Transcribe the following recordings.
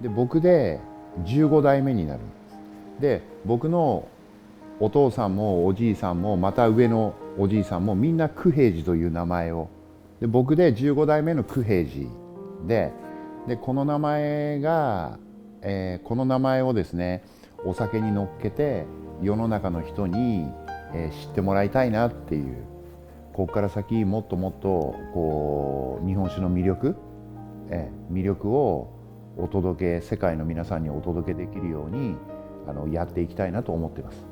で僕で15代目になるんです。で僕のお父さんもおじいさんもまた上のおじいさんもみんな九平治という名前を、で僕で15代目の九平治で、この名前が、この名前をですねお酒に乗っけて世の中の人に、知ってもらいたいなっていう、ここから先もっともっとこう日本酒の魅力をお届け、世界の皆さんにお届けできるようにやっていきたいなと思っています。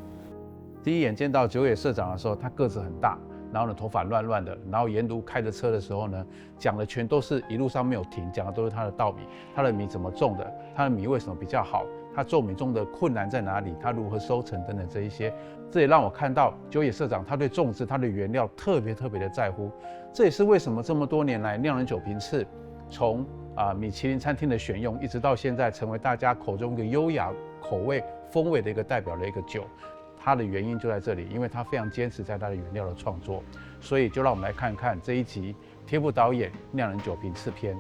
第一眼见到久野社长的时候，他个子很大，然后呢头发乱乱的，然后沿路开着车的时候呢，讲的全都是一路上没有停，讲的都是他的稻米，他的米怎么种的，他的米为什么比较好，他种米种的困难在哪里，他如何收成等等这一些，这也让我看到久野社长他对种植他的原料特别的在乎，这也是为什么这么多年来酿人酒瓶次从米其林餐厅的选用，一直到现在成为大家口中一个优雅口味风味的一个代表的一个酒。它的原因就在这里，因为他非常坚持在他的原料的创作，所以就让我们来看看这一集贴布导演酿人酒瓶次篇。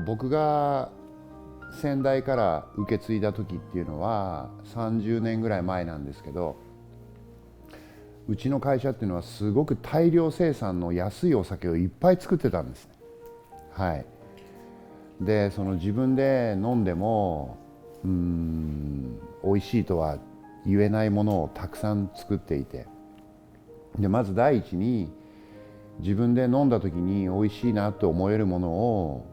僕が先代から受け継いだ時っていうのは30年ぐらい前なんですけど、うちの会社っていうのはすごく大量生産の安いお酒をいっぱい作ってたんですね。はい。でその自分で飲んでも美味しいとは言えないものをたくさん作っていて、でまず第一に自分で飲んだ時に美味しいなと思えるものを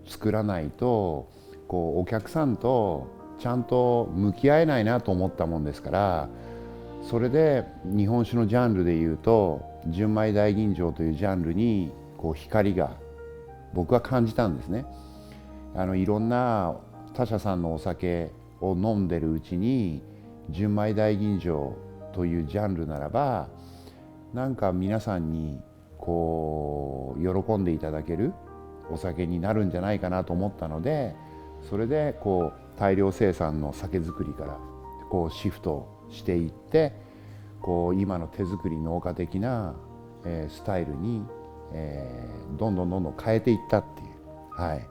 作らないと、こうお客さんとちゃんと向き合えないなと思ったもんですから、それで日本酒のジャンルでいうと純米大吟醸というジャンルにこう光が僕は感じたんですね。いろんな他社さんのお酒を飲んでるうちに純米大吟醸というジャンルならば、なんか皆さんにこう喜んでいただけるお酒になるんじゃないかなと思ったので、それでこう大量生産の酒造りからこうシフトしていって、こう今の手作り農家的な、スタイルにどんどん変えていったっていう。はい。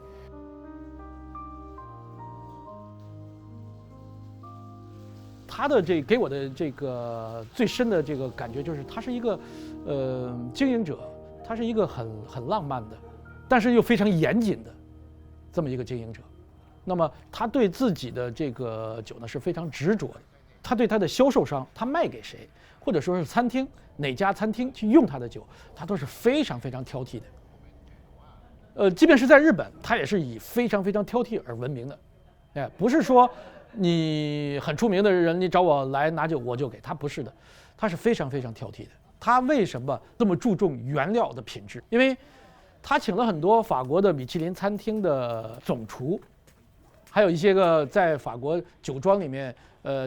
他的给我的这个最深的这个感觉就是，他是一个经营者，他是一个很浪漫的，但是又非常严谨的这么一个经营者。那么他对自己的这个酒呢是非常执着的，他对他的销售商，他卖给谁，或者说是餐厅哪家餐厅去用他的酒，他都是非常挑剔的。即便是在日本，他也是以非常挑剔而闻名的。不是说你很出名的人，你找我来拿酒我就给他，不是的，他是非常挑剔的。他为什么这么注重原料的品质？因为他请了很多法国的米其林餐厅的总厨，还有一些个在法国酒庄里面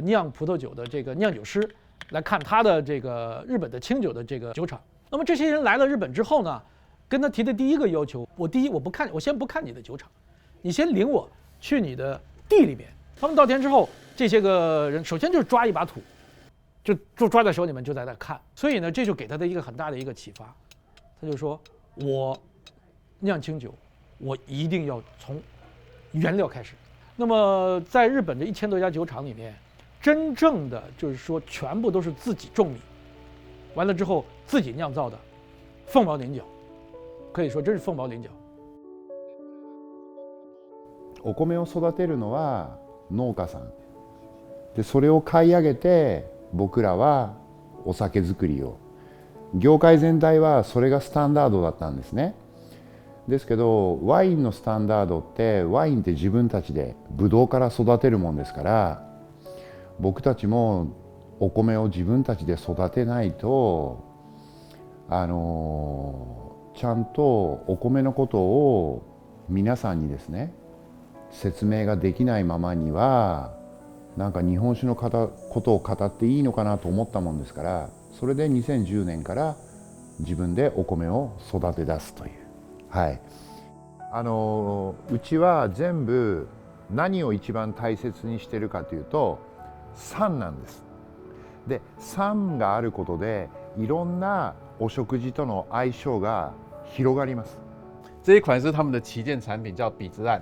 酿葡萄酒的这个酿酒师来看他的这个日本的清酒的这个酒厂。那么这些人来了日本之后呢，跟他提的第一个要求，我先不看你的酒厂，你先领我去你的地里面。他们到田之后，这些个人首先就是抓一把土，就抓在手里面，就在那看。所以呢，这就给他的一个很大的一个启发。他就说，我酿清酒，我一定要从原料开始。那么在日本的1000多家酒厂里面，真正的就是说全部都是自己种米，完了之后自己酿造的凤毛麟角，可以说真是凤毛麟角。お米を育てるのは農家さんで、それを買い上げて僕らはお酒造りを、業界全体はそれがスタンダードだったんですね。ですけどワインのスタンダードって、ワインって自分たちでブドウから育てるもんですから、僕たちもお米を自分たちで育てないとちゃんとお米のことを皆さんにですね説明ができないままには、なんか日本酒のことを語っていいのかなと思ったもんですから、それで2010年から自分でお米を育て出すという。はい。うちは全部何を一番大切にしてるかというと酸なんです。で酸があることでいろんなお食事との相性が広がります。这一款是他们的旗舰产品，叫比之岸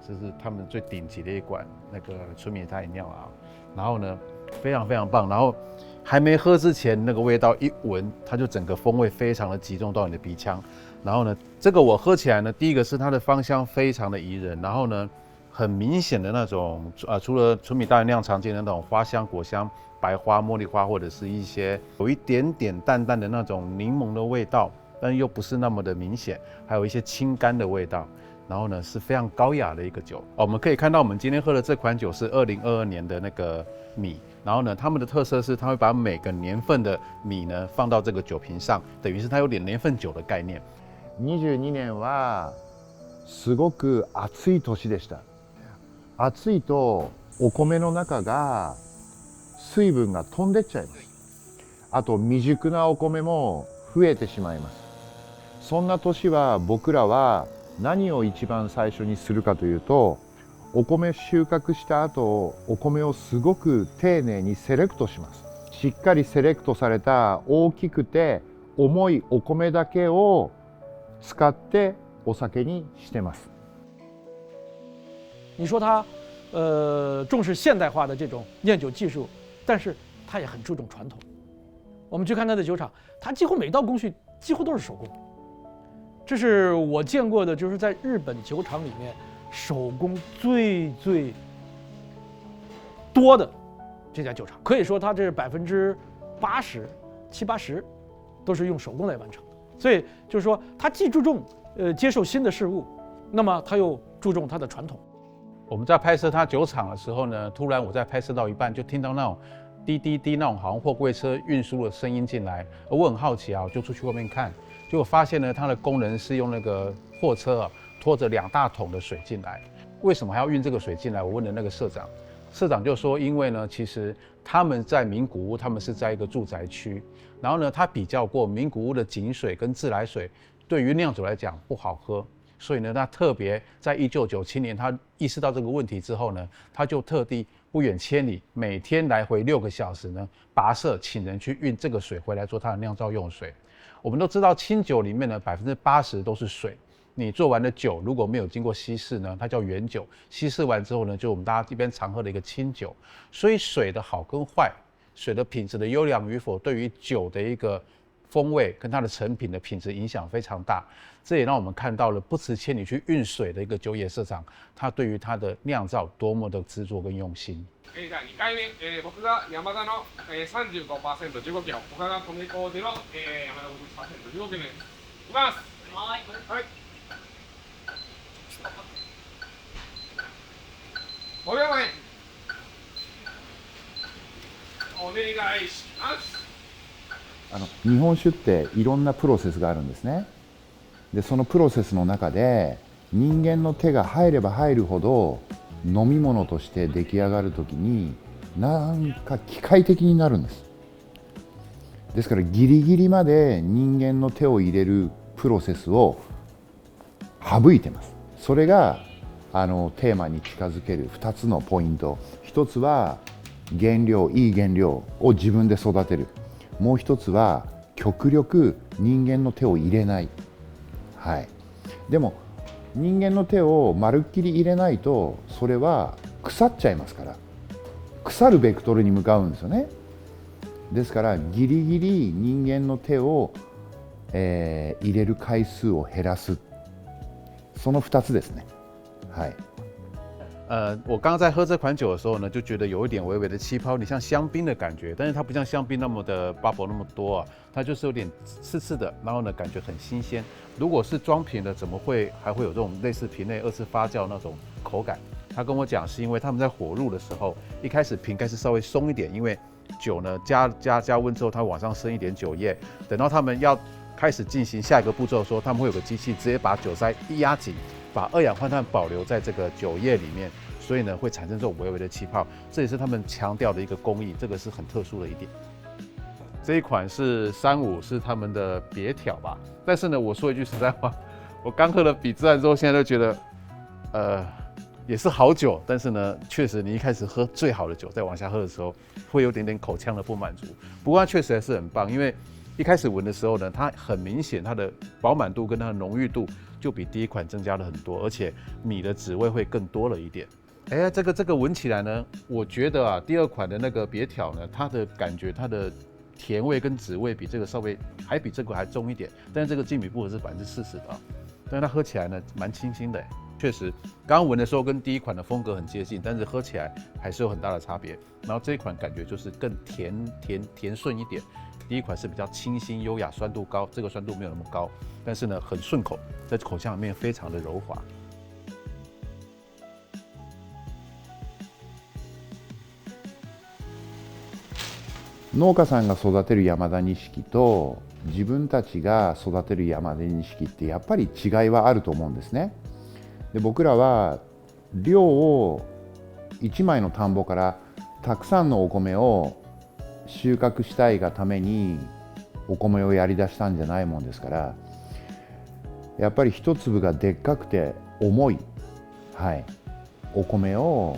这是他们最顶级的一款那个纯米大吟酿啊。然后呢，非常非常棒。然后还没喝之前，那个味道一闻，它就整个风味非常的集中到你的鼻腔。然后呢，这个我喝起来呢，第一个是它的芳香非常的宜人，然后呢，很明显的那种除了纯米大吟酿常见的那种花香、果香、白花、茉莉花，或者是一些有一点点淡淡的那种柠檬的味道，但又不是那么的明显，还有一些清甘的味道。然后呢，是非常高雅的一个酒。我们可以看到，我们今天喝的这款酒是2022年的那个米。然后呢，他们的特色是，它会把每个年份的米呢放到这个酒瓶上，等于是它有点年份酒的概念。22年はすごく暑い年でした。暑いとお米の中が水分が飛んでっちゃいます。あと未熟なお米も増えてしまいます。そんな年は僕らは何を一番最初にするかというと、お米収穫した後、お米をすごく丁寧にセレクトします。しっかりセレクトされた大きくて重いお米だけを使ってお酒にしてます。你说它重视现代化的这种酿酒技术，但是它也很注重传统。我们去看它的酒厂，它几乎每道工序几乎都是手工。这是我见过的，就是在日本酒厂里面手工最多的这家酒厂，可以说它这是80%、70-80%都是用手工来完成的。所以就是说，它既注重接受新的事物，那么它又注重它的传统。我们在拍摄它酒厂的时候呢，突然我在拍摄到一半，就听到那种滴滴滴那种好像货柜车运输的声音进来，而我很好奇啊，我就出去外面看。结果发现呢，它的工人是用那个货车拖着2大桶的水进来。为什么还要运这个水进来？我问了那个社长，社长就说，因为呢，其实他们在名古屋，他们是在一个住宅区，然后呢，他比较过名古屋的井水跟自来水，对于酿酒来讲不好喝，所以呢，他特别在1997年，他意识到这个问题之后呢，他就特地不远千里，每天来回6个小时呢，跋涉请人去运这个水回来做他的酿造用水。我们都知道，清酒里面呢80%都是水。你做完的酒如果没有经过稀释呢，它叫原酒。稀释完之后呢，就我们大家这边常喝的一个清酒。所以水的好跟坏，水的品质的优良与否，对于酒的一个风味跟它的成品的品质影响非常大。这也让我们看到了不辞千里去运水的一个酒业社长，他对于他的酿造多么的执着跟用心。じゃあ2回目、僕が山田の、35% 15キロ、他が米麹の、山田 50% 15キロです。いきます。はい。5秒前。お願いします。日本酒っていろんなプロセスがあるんですね。でそのプロセスの中で人間の手が入れば入るほど飲み物として出来上がるときになんか機械的になるんです。ですからギリギリまで人間の手を入れるプロセスを省いてます。それがテーマに近づける2つのポイント。1つは原料、いい原料を自分で育てる。もう1つは極力人間の手を入れない。はい、でも人間の手をまるっきり入れないとそれは腐っちゃいますから、腐るベクトルに向かうんですよね。ですからギリギリ人間の手を、入れる回数を減らす、その2つですね。はい。我刚刚在喝这款酒的时候呢，就觉得有一点微微的气泡，有点像香槟的感觉，但是它不像香槟那么的 bubble 那么多啊，它就是有点刺刺的，然后呢感觉很新鲜。如果是装瓶的，怎么会还会有这种类似瓶内2次发酵那种口感？他跟我讲是因为他们在火入的时候，一开始瓶盖是稍微松一点，因为酒呢加温之后，它往上升一点酒液，等到他们要开始进行下一个步骤的时候，他们会有个机器直接把酒塞一压紧，把2氧化碳保留在这个酒液里面，所以呢会产生这种微微的气泡，这也是他们强调的一个工艺，这个是很特殊的一点。这一款是35，是他们的别挑吧，但是呢，我说一句实在话，我刚喝了比之岸之后，现在都觉得，也是好酒，但是呢，确实你一开始喝最好的酒，再往下喝的时候，会有点点口腔的不满足。不过它确实还是很棒，因为一开始闻的时候呢，它很明显它的饱满度跟它的浓郁度就比第一款增加了很多，而且米的滋味会更多了一点。这个闻起来呢，我觉得啊，第二款的那个别挑呢，它的感觉它的甜味跟滋味比这个稍微还比这个还重一点，但是这个精米薄荷是40%的，但是它喝起来呢蛮清新的，确实刚刚闻的时候跟第一款的风格很接近，但是喝起来还是有很大的差别。然后这一款感觉就是更甜顺一点，第一款是比较清新优雅，酸度高，这个酸度没有那么高，但是呢很顺口，在口腔里面非常的柔滑。農家さんが育てる山田錦と自分たちが育てる山田錦ってやっぱり違いはあると思うんですね。で僕らは量を1枚の田んぼからたくさんのお米を収穫したいがためにお米をやりだしたんじゃないもんですから、やっぱり一粒がでっかくて重い、お米を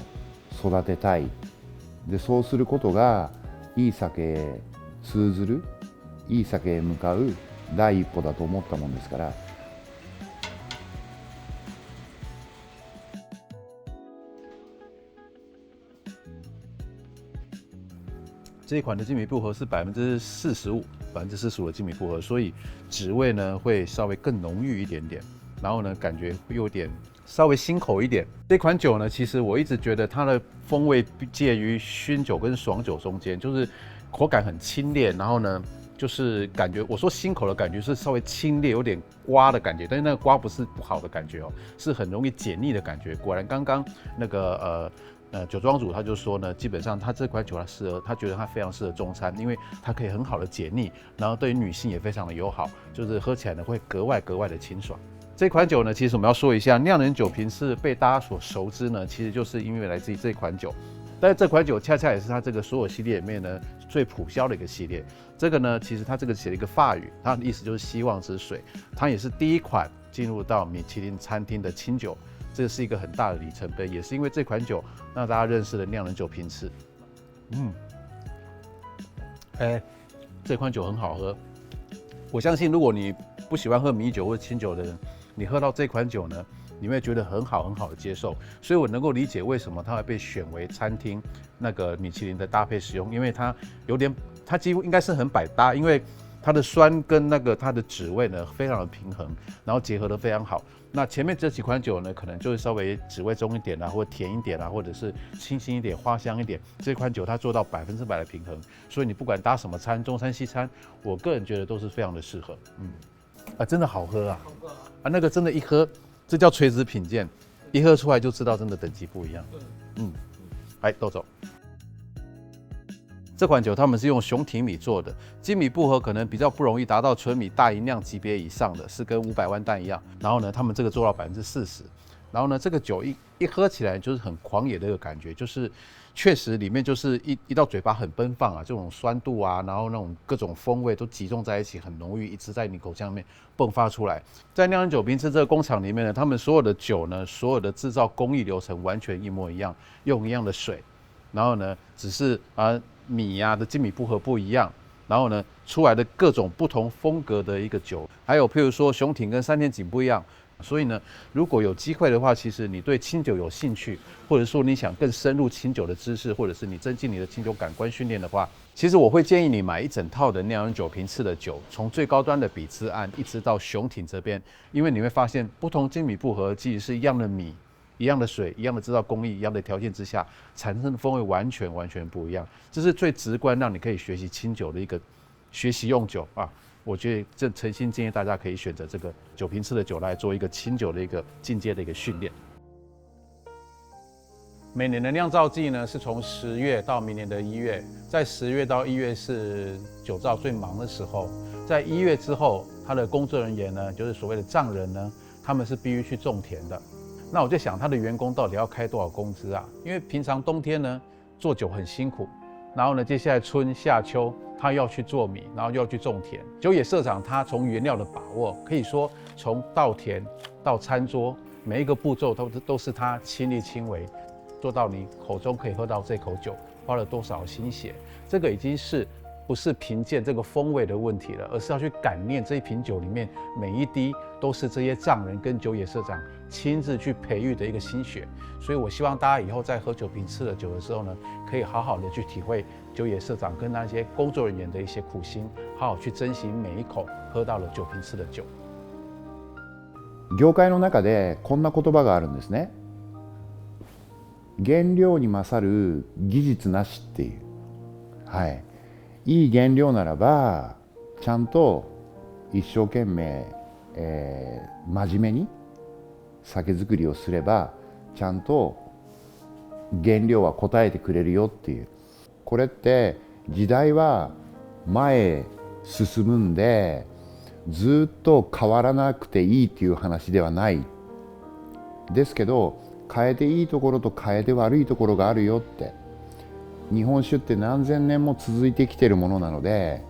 育てたい。でそうすることがいい酒へ通ずる、いい酒へ向かう第一歩だと思ったもんですから。这一款的精米薄荷是45%的精米薄荷，所以滋味呢会稍微更浓郁一点点，然后呢感觉会有点稍微辛口一点。这款酒呢，其实我一直觉得它的风味介于熏酒跟爽酒中间，就是口感很清冽，然后呢就是感觉我说辛口的感觉是稍微清冽，有点刮的感觉，但是那个刮不是不好的感觉哦，是很容易解腻的感觉。果然刚刚那个酒庄主他就说呢，基本上他这款酒他觉得它非常适合中餐，因为它可以很好的解腻，然后对于女性也非常的友好，就是喝起来呢会格外的清爽。这款酒呢，其实我们要说一下，酿人酒瓶是被大家所熟知呢，其实就是因为来自于这款酒。但是这款酒恰恰也是它这个所有系列里面呢最普销的一个系列。这个呢，其实它这个写了一个法语，它的意思就是希望之水。它也是第一款进入到米其林餐厅的清酒，这是一个很大的里程碑，也是因为这款酒让大家认识了酿人酒瓶次。这款酒很好喝。我相信如果你不喜欢喝米酒或清酒的人，你喝到这款酒呢，你会觉得很好的接受，所以我能够理解为什么它会被选为餐厅那个米其林的搭配使用，因为它几乎应该是很百搭，因为它的酸跟它的滋味呢非常的平衡，然后结合得非常好。那前面这几款酒呢，可能就是稍微滋味重一点或甜一点或者是清新一点、花香一点。这款酒它做到100%的平衡，所以你不管搭什么餐，中餐、西餐，我个人觉得都是非常的适合。真的好喝啊！那个真的一喝，这叫垂直品鉴，一喝出来就知道真的等级不一样。来豆走。这款酒他们是用雄挺米做的，精米薄荷可能比较不容易达到纯米大吟酿级别以上的，是跟500万担一样。然后呢，他们这个做到40%。然后呢，这个酒一喝起来就是很狂野的一个感觉，就是确实里面就是一到嘴巴很奔放啊，这种酸度啊，然后那种各种风味都集中在一起，很浓郁，一直在你口腔里面迸发出来。在酿人酒瓶次这个工厂里面呢，他们所有的酒呢，所有的制造工艺流程完全一模一样，用一样的水，然后呢，只是米的精米薄荷不一样，然后呢出来的各种不同风格的一个酒，还有譬如说雄挺跟三天井不一样。所以呢，如果有机会的话，其实你对清酒有兴趣，或者说你想更深入清酒的知识，或者是你增进你的清酒感官训练的话，其实我会建议你买一整套的酿人酒瓶次的酒，从最高端的比兹安一直到雄挺这边，因为你会发现不同精米薄荷即使是一样的米、一样的水、一样的制造工艺、一样的条件之下，产生的风味完全不一样。这是最直观让你可以学习清酒的一个学习用酒啊。我觉得这诚心建议大家可以选择这个酒瓶次的酒来做一个清酒的一个进阶的一个训练。每年的酿造季呢是从10月到明年的1月，在10月到1月是酒造最忙的时候，在1月之后，他的工作人员呢，就是所谓的匠人呢，他们是必须去种田的。那我就想他的员工到底要开多少工资啊？因为平常冬天呢做酒很辛苦，然后呢接下来春夏秋他要去做米，然后又要去种田。酒野社长他从原料的把握，可以说从稻田到餐桌，每一个步骤都是他亲力亲为，做到你口中可以喝到这口酒，花了多少心血。这个已经是不是凭借这个风味的问题了，而是要去感念这一瓶酒里面每一滴都是这些藏人跟酒野社长亲自去培育的一个心血。所以我希望大家以后在喝酒瓶次的酒的时候呢，可以好好的去体会酒野社长跟那些工作人员的一些苦心，好好去珍惜每一口喝到了酒瓶次的酒。業界の中でこんな言葉があるんですね。原料に勝る技術なしっていう、はい、いい原料ならばちゃんと一生懸命、真面目に酒造りをすればちゃんと原料は応えてくれるよっていう。これって時代は前へ進むんでずっと変わらなくていいっていう話ではないですけど、変えていいところと変えて悪いところがあるよって。日本酒って何千年も続いてきてるものなので、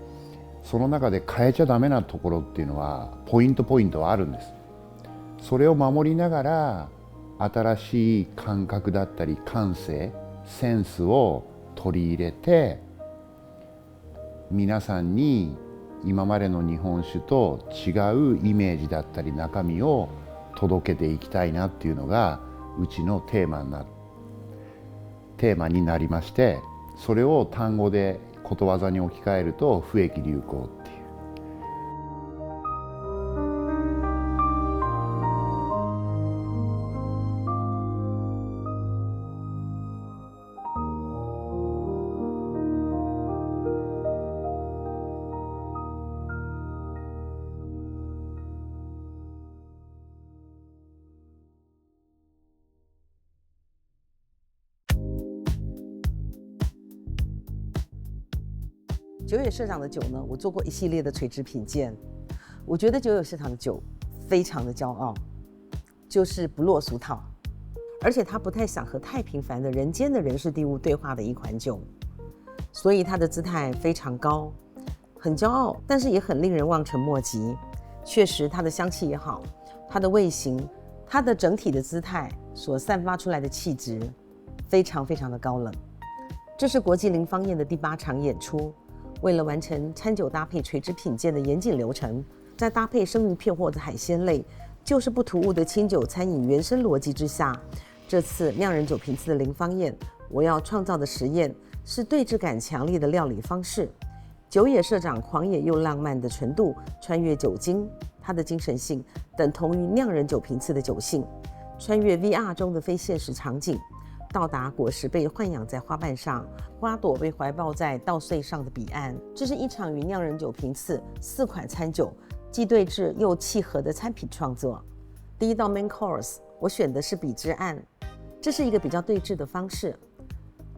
その中で変えちゃダメなところっていうのはポイントはあるんです。それを守りながら新しい感覚だったり感性センスを取り入れて、皆さんに今までの日本酒と違うイメージだったり中身を届けていきたいなっていうのがうちのテーマになりまして、それを単語でことわざに置き換えると不易流行っていう。酒野社长的酒呢，我做过一系列的垂直品鉴。我觉得酒野社长的酒非常的骄傲，就是不落俗套，而且他不太想和太平凡的人间的人事地物对话的一款酒，所以他的姿态非常高，很骄傲，但是也很令人望尘莫及。确实，它的香气也好，它的味型，它的整体的姿态所散发出来的气质，非常的高冷。这是国际零方宴的第8场演出。为了完成餐酒搭配垂直品鉴的严谨流程，再搭配生鱼片或者海鲜类，就是不突兀的清酒餐饮原生逻辑之下，这次酿人酒瓶次的零方宴，我要创造的实验是对峙感强烈的料理方式。酒野社长狂野又浪漫的纯度穿越酒精，它的精神性等同于酿人酒瓶次的酒性，穿越 VR 中的非现实场景，到达果实被豢养在花瓣上，花朵被怀抱在稻穗上的彼岸。这是一场与酿人酒瓶次4款餐酒既对峙又契合的餐品创作。第一道 main course 我选的是比之岸，这是一个比较对峙的方式。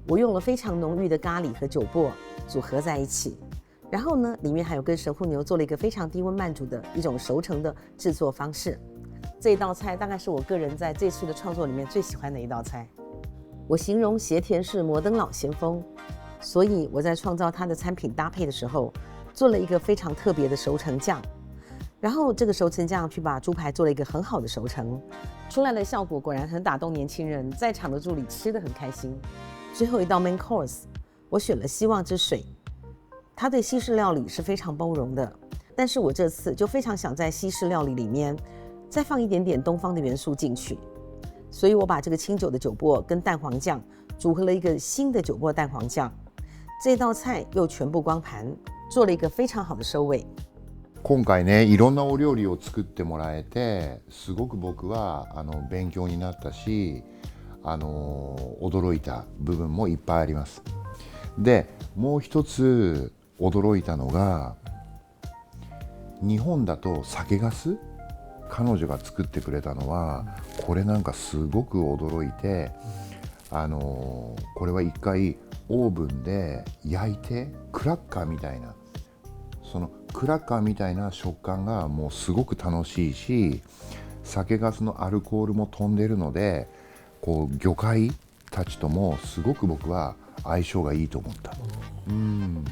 我用了非常浓郁的咖喱和酒粕组合在一起，然后呢，里面还有跟神户牛做了一个非常低温慢煮的一种熟成的制作方式。这一道菜大概是我个人在这次的创作里面最喜欢的一道菜。我形容斜田是摩登老先锋，所以我在创造它的餐品搭配的时候，做了一个非常特别的熟成酱，然后这个熟成酱去把猪排做了一个很好的熟成，出来的效果果然很打动年轻人，在场的助理吃得很开心。最后一道 main course 我选了希望之水，它对西式料理是非常包容的，但是我这次就非常想在西式料理里面再放一点点东方的元素进去，所以我把这个清酒的酒粕跟蛋黄酱组合了一个新的酒粕蛋黄酱，这道菜又全部光盘，做了一个非常好的收尾。今回ね、いろんなお料理を作ってもらえて、すごく僕は勉強になったし、驚いた部分もいっぱいあります。で、もう一つ驚いたのが、日本だと酒粕、彼女が作ってくれたのは、これなんかすごく驚いて、これは一回オーブンで焼いてクラッカーみたいな、そのクラッカーみたいな食感がもうすごく楽しいし、酒粕のアルコールも飛んでるので、こう魚介たちともすごく僕は相性がいいと思った。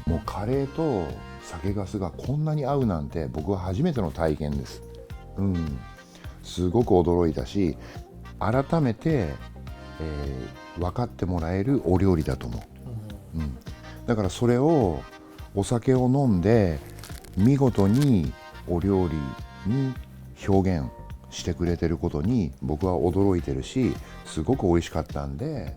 もうカレーと酒粕がこんなに合うなんて僕は初めての体験です。すごく驚いたし、改めて、分かってもらえるお料理だと思う。だからそれをお酒を飲んで見事にお料理に表現してくれてることに僕は驚いてるし、すごく美味しかったんで、